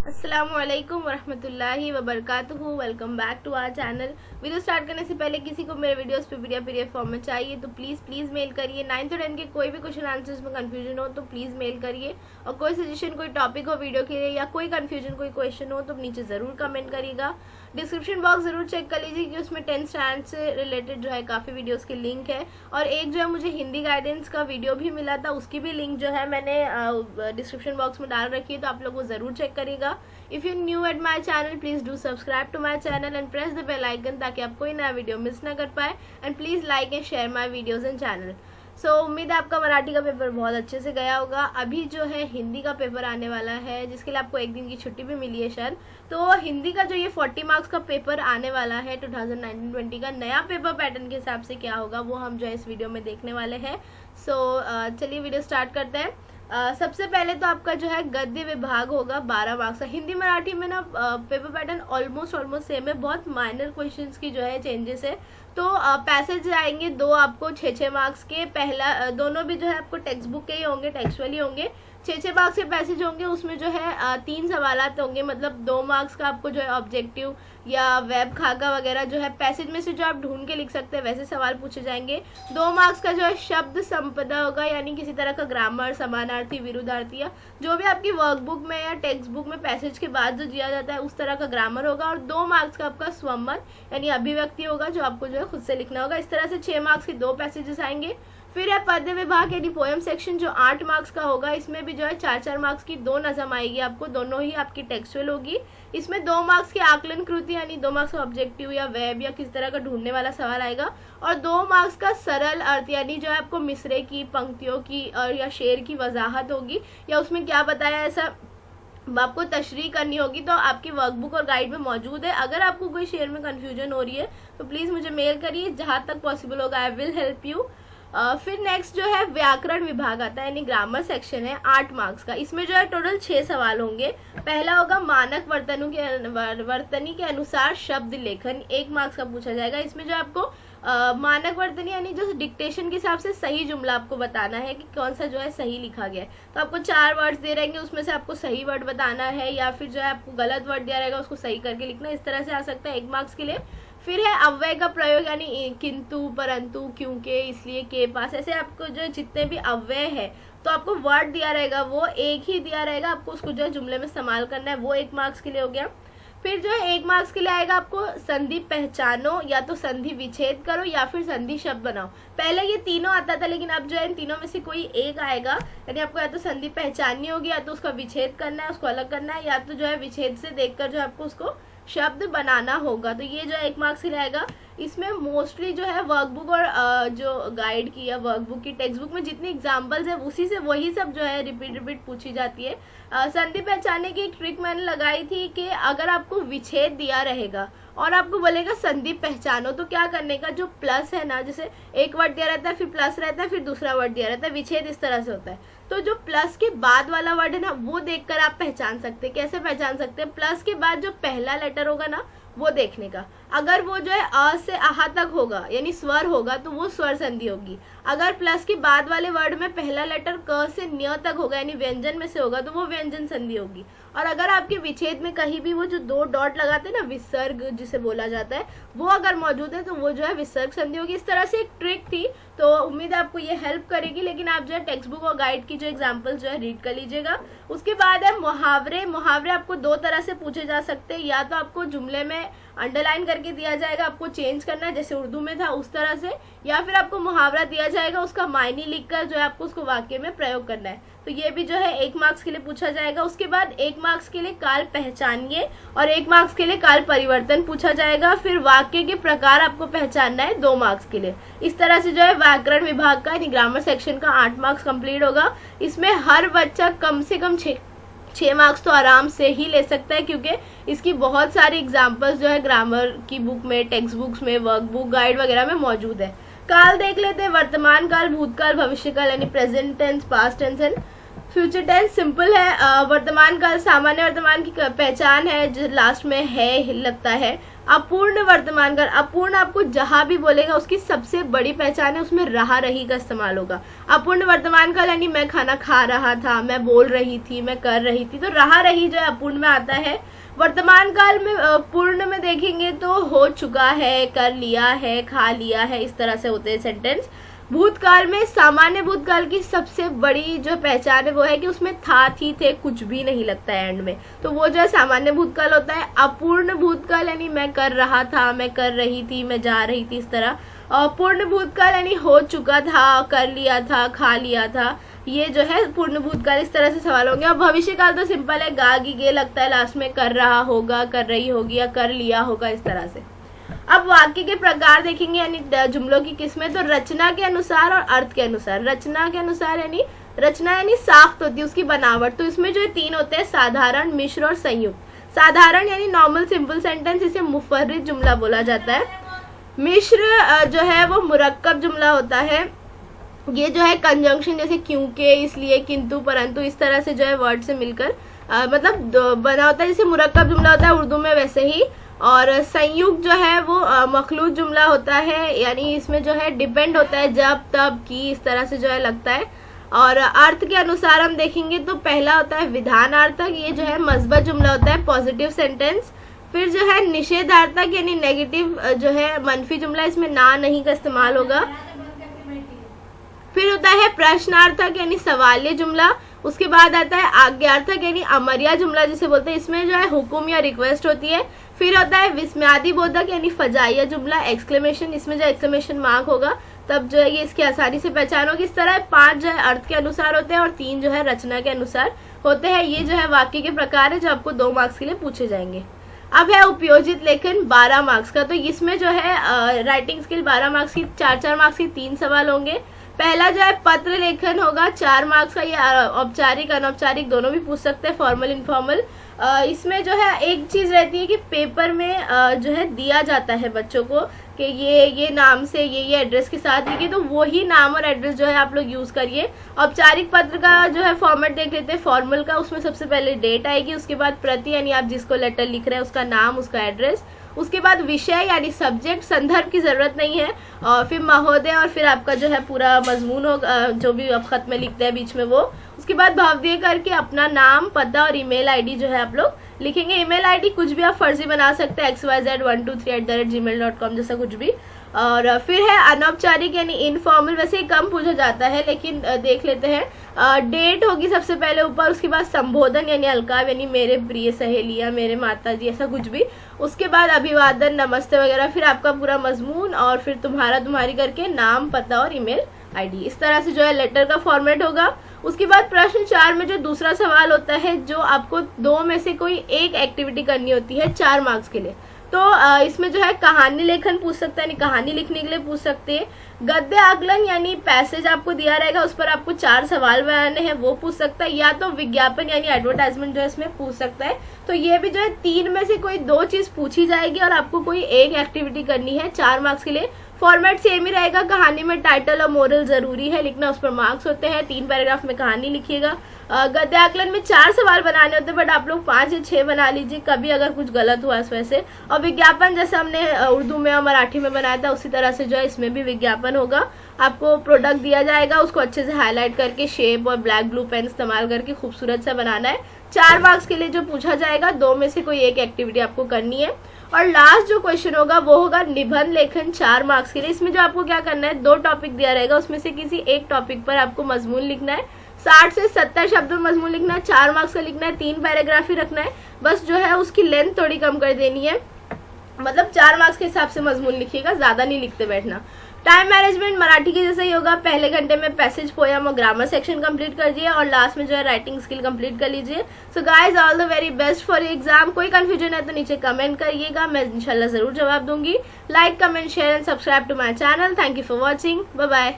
अस्सलामुअलैकुम वरहमतुल्लाहि वबरकातुहू। Welcome back to our channel. Video start करने से पहले किसी को मेरे वीडियोस पे पीडीएफ फॉर्म में चाहिए तो प्लीज़ मेल करिए। 9th और 10th के कोई भी क्वेश्चन आंसर्स में कंफ्यूजन हो तो प्लीज़ मेल करिए, और कोई सजेशन, कोई टॉपिक हो वीडियो के लिए, या कोई कंफ्यूजन, कोई क्वेश्चन हो तो नीचे ज़रूर कमेंट करिएगा। डिस्क्रिप्शन बॉक्स ज़रूर चेक कर लीजिए कि उसमें 10th स्टैंडर्ड से रिलेटेड जो है काफ़ी वीडियोज़ के लिंक है, और एक जो है मुझे हिंदी गाइडेंस का वीडियो भी मिला था, उसकी भी लिंक जो है मैंने डिस्क्रिप्शन बॉक्स में डाल रखी है, तो आप लोग वो ज़रूर चेक करिएगा। If you new at my channel please do subscribe to my channel and press the bell icon, ताकि आप कोई नया वीडियो मिस ना कर पाए। And please like and share my videos and channel. So उम्मीद है आपका मराठी का पेपर बहुत अच्छे से गया होगा। अभी जो है हिंदी का पेपर आने वाला है, जिसके लिए आपको एक दिन की छुट्टी भी मिली है शायद। तो हिंदी का जो ये 40 मार्क्स का पेपर आने वाला है 2019-20 का नया पेपर पैटर्न के हिसाब से क्या होगा वो हम जो है इस वीडियो में देखने वाले हैं। सो चलिए वीडियो स्टार्ट करते हैं। सबसे पहले तो आपका जो है गद्य विभाग होगा 12 मार्क्स का। हिंदी मराठी में ना पेपर पैटर्न ऑलमोस्ट सेम है, बहुत माइनर क्वेश्चंस की जो है चेंजेस है। तो पैसेज आएंगे दो आपको 6-6 मार्क्स के। पहला दोनों भी जो है आपको टेक्स्ट बुक के ही होंगे, टेक्सचुअल ही होंगे। 6-6 मार्क्स के पैसेज होंगे, उसमें जो है 3 सवालात होंगे, मतलब 2 मार्क्स का आपको जो है ऑब्जेक्टिव या वेब खाका वगैरह जो है पैसेज में से जो आप ढूंढ के लिख सकते हैं वैसे सवाल पूछे जाएंगे। 2 मार्क्स का जो है शब्द संपदा होगा, यानी किसी तरह का ग्रामर, समानार्थी, विरुद्धार्थी या जो भी आपकी वर्कबुक में या टेक्स्ट बुक में पैसेज के बाद जो दिया जाता है उस तरह का ग्रामर होगा। और 2 मार्क्स का आपका स्वमत यानी अभिव्यक्ति होगा, जो आपको जो है खुद से लिखना होगा। इस तरह से 6 मार्क्स के 2 पैसेजेस आएंगे। फिर है पद्य विभाग यानी पोएम सेक्शन, जो 8 मार्क्स का होगा। इसमें भी जो है 4-4 मार्क्स की 2 नज़म आएगी आपको, दोनों ही आपकी टेक्सचुअल होगी। इसमें 2 मार्क्स की आकलन कृति यानी 2 मार्क्स का ऑब्जेक्टिव या वेब या किस तरह का ढूंढने वाला सवाल आएगा। और 2 मार्क्स का सरल अर्थ यानी जो है आपको मिसरे की, पंक्तियों की और या शेर की वजाहत होगी, या उसमें क्या बताया ऐसा आपको तशरीह करनी होगी, तो आपकी वर्कबुक और गाइड में मौजूद है। अगर आपको कोई शेर में कंफ्यूजन हो रही है तो प्लीज़ मुझे मेल करिए, जहाँ तक पॉसिबल होगा आई विल हेल्प यू। फिर नेक्स्ट जो है व्याकरण विभाग आता है, यानी ग्रामर सेक्शन है 8 मार्क्स का। इसमें जो है टोटल 6 सवाल होंगे। पहला होगा मानक वर्तनी के अनुसार शब्द लेखन, 1 मार्क्स का पूछा जाएगा। इसमें जो आपको मानक वर्तनी यानी जो डिक्टेशन के हिसाब से सही जुमला आपको बताना है कि कौन सा जो है सही लिखा गया है। तो आपको 4 वर्ड्स दे रहेंगे, उसमें से आपको सही वर्ड बताना है, या फिर जो है आपको गलत वर्ड दिया रहेगा उसको सही करके लिखना। इस तरह से आ सकता है 1 मार्क्स के लिए। फिर है अव्यय का प्रयोग यानी किंतु, परंतु, क्योंकि, इसलिए, के पास, ऐसे आपको जो जितने भी अव्यय है तो आपको वर्ड दिया रहेगा वो एक ही दिया रहेगा, आपको उसको जो है जुमले में इस्तेमाल करना है, वो 1 मार्क्स के लिए हो गया। फिर जो है 1 मार्क्स के लिए आएगा आपको संधि पहचानो, या तो संधि विच्छेद करो या फिर संधि शब्द बनाओ। पहले ये तीनों आता था, लेकिन अब जो है इन तीनों में से कोई एक आएगा, यानी आपको या तो संधि पहचाननी होगी, या तो उसका विच्छेद करना है, उसको अलग करना है, या तो जो है विच्छेद से देखकर जो आपको उसको शब्द बनाना होगा। तो ये जो है 1 मार्क्स के लिए आएगा। इसमें मोस्टली जो है वर्कबुक और जो गाइड की या वर्कबुक की टेक्स्ट बुक में जितनी एग्जाम्पल्स है उसी से वही सब जो है रिपीट पूछी जाती है। संधि पहचानने की एक ट्रिक मैंने लगाई थी कि अगर आपको विच्छेद दिया रहेगा और आपको बोलेगा संधि पहचानो, तो क्या करने का, जो प्लस है ना, जैसे एक वर्ड दिया रहता है फिर प्लस रहता है फिर दूसरा वर्ड दिया रहता है, विच्छेद इस तरह से होता है। तो जो प्लस के बाद वाला वर्ड है ना वो देखकर आप पहचान सकते हैं। कैसे पहचान सकते हैं? प्लस के बाद जो पहला लेटर होगा ना वो देखने का। अगर वो जो है अ से आहा तक होगा यानी स्वर होगा तो वो स्वर संधि होगी। अगर प्लस के बाद वाले वर्ड में पहला लेटर क से न्य तक होगा यानी व्यंजन में से होगा तो वो व्यंजन संधि होगी। और अगर आपके विच्छेद में कहीं भी वो जो 2 डॉट लगाते हैं ना, विसर्ग जिसे बोला जाता है, वो अगर मौजूद है तो वो जो है विसर्ग संधि होगी। इस तरह से एक ट्रिक थी, तो उम्मीद है आपको ये हेल्प करेगी। लेकिन आप जो है टेक्स्ट बुक और गाइड की जो एग्जाम्पल जो है रीड कर लीजिएगा। उसके बाद है मुहावरे। मुहावरे आपको 2 तरह से पूछे जा सकते हैं, या तो आपको जुमले में अंडरलाइन करके दिया जाएगा, आपको चेंज करना है जैसे उर्दू में था उस तरह से, या फिर आपको मुहावरा दिया जाएगा उसका मायने लिखकर जो है आपको उसको वाक्य में प्रयोग करना है। तो ये भी जो है 1 मार्क्स के लिए पूछा जाएगा। उसके बाद 1 मार्क्स के लिए काल पहचानिए और 1 मार्क्स के लिए काल परिवर्तन पूछा जाएगा। फिर वाक्य के प्रकार आपको पहचानना है 2 मार्क्स के लिए। इस तरह से जो है व्याकरण विभाग का यानी ग्रामर सेक्शन का 8 मार्क्स कंप्लीट होगा। इसमें हर बच्चा कम से कम 6 मार्क्स तो आराम से ही ले सकता है, क्योंकि इसकी बहुत सारी एग्जाम्पल्स जो है ग्रामर की बुक में, टेक्स्ट बुक्स में, वर्कबुक, गाइड वगैरह में मौजूद है। काल देख लेते हैं, वर्तमान काल, भूतकाल, भविष्य काल यानी present tense, past tense and future tense simple है। वर्तमान काल सामान्य वर्तमान की पहचान है जो लास्ट में है लगता है। अपूर्ण वर्तमान काल, अपूर्ण आपको जहां भी बोलेगा उसकी सबसे बड़ी पहचान है, उसमें रहा रही का इस्तेमाल होगा। अपूर्ण वर्तमान काल यानी मैं खाना खा रहा था, मैं बोल रही थी, मैं कर रही थी, तो रहा रही जो है अपूर्ण में आता है। वर्तमान काल में पूर्ण में देखेंगे तो हो चुका है, कर लिया है, खा लिया है, इस तरह से होते हैं सेंटेंस। भूतकाल में सामान्य भूतकाल की सबसे बड़ी जो पहचान है वो है कि उसमें था, थी, थे कुछ भी नहीं लगता है एंड में, तो वो जो है सामान्य भूतकाल होता है। अपूर्ण भूतकाल यानी मैं कर रहा था, मैं कर रही थी, मैं जा रही थी, इस तरह। और पूर्ण भूतकाल यानी हो चुका था, कर लिया था, खा लिया था, ये जो है पूर्ण भूतकाल। इस तरह से सवाल होंगे। और भविष्य काल तो सिंपल है, गा गी गे लगता है लास्ट में, कर रहा होगा, कर रही होगी या कर लिया होगा, इस तरह से। अब वाक्य के प्रकार देखेंगे यानी जुमलों की किस्में, तो रचना के अनुसार और अर्थ के अनुसार। रचना के अनुसार यानी रचना यानी साख्त होती है उसकी बनावट, तो इसमें जो 3 होते हैं, साधारण, मिश्र और संयुक्त। साधारण यानी नॉर्मल सिंपल सेंटेंस, इसे मुफर्रिद जुमला बोला जाता है। मिश्र जो है वो मुरक्कब जुमला होता है। ये जो है कंजंक्शन जैसे क्योंकि, इसलिए, किंतु, परंतु, इस तरह से जो है वर्ड से मिलकर मतलब बना होता है, जैसे मुरक्कब जुमला होता है उर्दू में वैसे ही। और संयुक्त जो है वो मखलूत जुमला होता है, यानी इसमें जो है डिपेंड होता है जब, तब, की, इस तरह से जो है लगता है। और अर्थ के अनुसार हम देखेंगे तो पहला होता है विधानार्थक, ये जो है मस्बत जुमला होता है, पॉजिटिव सेंटेंस। फिर जो है निषेधार्थक यानी नेगेटिव जो है मंफी जुमला, इसमें ना, नहीं का इस्तेमाल होगा। फिर होता है प्रश्नार्थक यानी सवालिया जुमला। उसके बाद आता है आज्ञार्थक यानी अमरिया जुमला जिसे बोलते हैं, इसमें जो है हुक्म या रिक्वेस्ट होती है। फिर होता है विस्मयादि बोधक यानी फजाइया जुमला, एक्सक्लेमेशन, इसमें जो एक्सक्लेमेशन मार्क होगा तब जो है ये इसकी आसानी से पहचान होगी। इस तरह 5 जो है अर्थ के अनुसार होते हैं और 3 जो है रचना के अनुसार होते हैं। ये जो है वाक्य के प्रकार है जो आपको 2 मार्क्स के लिए पूछे जाएंगे। अब है उपयोजित लेखन 12 मार्क्स का, तो इसमें जो है राइटिंग स्किल 12 मार्क्स की, 4-4 मार्क्स की 3 सवाल होंगे। पहला जो है पत्र लेखन होगा 4 मार्क्स का, ये औपचारिक अनौपचारिक दोनों भी पूछ सकते हैं, फॉर्मल इनफॉर्मल। इसमें जो है एक चीज रहती है कि पेपर में जो है दिया जाता है बच्चों को कि ये नाम से ये एड्रेस के साथ लिखिए, तो वही नाम और एड्रेस जो है आप लोग यूज करिए। औपचारिक पत्र का जो है फॉर्मेट देख लेते हैं, फॉर्मल का, उसमें सबसे पहले डेट आएगी, उसके बाद प्रति यानी आप जिसको लेटर लिख रहे हैं उसका नाम, उसका एड्रेस, उसके बाद विषय यानी सब्जेक्ट, संदर्भ की जरूरत नहीं है, और फिर महोदय, और फिर आपका जो है पूरा मजमून होगा जो भी आप खत में लिखते हैं बीच में वो। उसके बाद भावदीय करके अपना नाम, पता और ईमेल आईडी जो है आप लोग लिखेंगे। ईमेल आईडी कुछ भी आप फर्जी बना सकते हैं, xyz123@gmail.com जैसा कुछ भी। और फिर है अनौपचारिक यानी इनफॉर्मल, वैसे ही कम पूछा जाता है लेकिन देख लेते हैं। डेट होगी सबसे पहले ऊपर, उसके बाद संबोधन यानी अलकाव यानी मेरे प्रिय सहेलियां, मेरे माता जी, ऐसा कुछ भी। उसके बाद अभिवादन, नमस्ते वगैरह, फिर आपका पूरा मजमून, और फिर तुम्हारा तुम्हारी करके नाम, पता और ईमेल आईडी। इस तरह से जो है लेटर का फॉर्मेट होगा। उसके बाद प्रश्न 4 में जो दूसरा सवाल होता है, जो आपको 2 में से कोई एक एक्टिविटी करनी होती है 4 मार्क्स के लिए, तो इसमें जो है कहानी लेखन पूछ सकते हैं, यानी कहानी लिखने के लिए पूछ सकते हैं। गद्य आकलन यानी पैसेज आपको दिया रहेगा, उस पर आपको 4 सवाल बनाने हैं, वो पूछ सकता है। या तो विज्ञापन यानी एडवर्टाइजमेंट जो है इसमें पूछ सकता है। तो ये भी जो है 3 में से कोई 2 चीज पूछी जाएगी और आपको कोई एक एक्टिविटी करनी है 4 मार्क्स के लिए। फॉर्मेट सेम ही रहेगा, कहानी में टाइटल और मोरल जरूरी है लिखना, उस पर मार्क्स होते हैं। 3 पैराग्राफ में कहानी लिखिएगा। गद्य आकलन में 4 सवाल बनाने होते हैं, बट आप लोग 5 या 6 बना लीजिए, कभी अगर कुछ गलत हुआ इस वजह से। और विज्ञापन जैसे हमने उर्दू में और मराठी में बनाया था उसी तरह से जो है इसमें भी विज्ञापन होगा। आपको प्रोडक्ट दिया जाएगा, उसको अच्छे से हाईलाइट करके शेप और ब्लैक ब्लू पेन इस्तेमाल करके खूबसूरत सा बनाना है। 4 मार्क्स के लिए जो पूछा जाएगा, 2 में से कोई एक एक्टिविटी आपको करनी है। और लास्ट जो क्वेश्चन होगा वो होगा निबंध लेखन 4 मार्क्स के लिए। इसमें जो आपको क्या करना है, 2 टॉपिक दिया रहेगा, उसमें से किसी एक टॉपिक पर आपको मजमून लिखना है। 60 से 70 शब्दों में मजमून लिखना है, 4 मार्क्स का लिखना है, 3 पैराग्राफ ही रखना है। बस जो है उसकी लेंथ थोड़ी कम कर देनी है, मतलब 4 मार्क्स के हिसाब से मजमून लिखिएगा, ज्यादा नहीं लिखते बैठना। टाइम मैनेजमेंट मराठी के जैसा ही होगा, पहले घंटे में पैसेज, पोयम और ग्रामर सेक्शन कंप्लीट कर दिए और लास्ट में जो है राइटिंग स्किल कंप्लीट कर लीजिए। So guys all the very best for your exam. कोई कंफ्यूजन है तो नीचे कमेंट करिएगा, मैं इंशाल्लाह जरूर जवाब दूंगी। Like, comment, share and subscribe to my channel. Thank you for watching, bye bye.